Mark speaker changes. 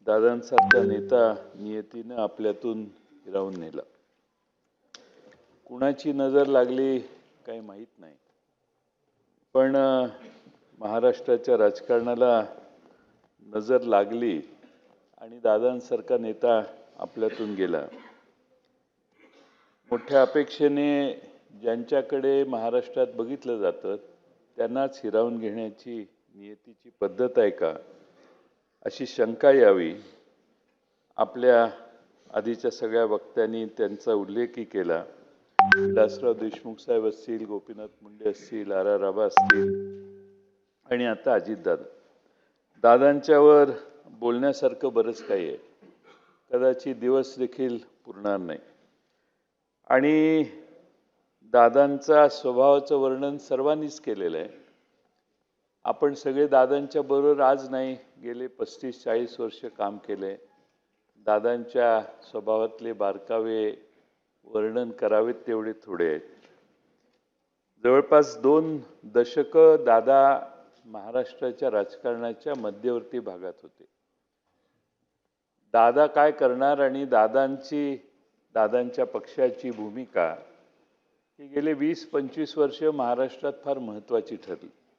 Speaker 1: दादांसारखा नेता नियतीनं आपल्यातून हिरावून नेला. कुणाची नजर लागली काही माहीत नाही, पण महाराष्ट्राच्या राजकारणाला नजर लागली आणि दादांसारखा नेता आपल्यातून गेला. मोठ्या अपेक्षेने ज्यांच्याकडे महाराष्ट्रात बघितलं जातं त्यांनाच हिरावून घेण्याची नियतीची पद्धत आहे का, अशी शंका यावी. आपल्या आधीच्या सगळ्या वक्त्यांनी त्यांचा उल्लेखही केला. विलासराव देशमुख साहेब असतील, गोपीनाथ मुंडे असतील, आर आबा असतील आणि आता अजितदादा. दादांच्यावर बोलण्यासारखं बरंच काही आहे, कदाचित दिवस देखील पुरणार नाही. आणि दादांचा स्वभावाचं वर्णन सर्वांनीच केलेलं आहे. आपण सगळे दादांच्या बरोबर आज नाही, गेले 35-40 वर्ष काम केले. दादांच्या स्वभावातले बारकावे वर्णन करावेत तेवढे थोडे आहेत. जवळपास 2 दशकं दादा महाराष्ट्राच्या राजकारणाच्या मध्यवर्ती भागात होते. दादा काय करणार आणि दादांच्या पक्षाची भूमिका ही गेले 20-25 वर्ष महाराष्ट्रात फार महत्त्वाची ठरली.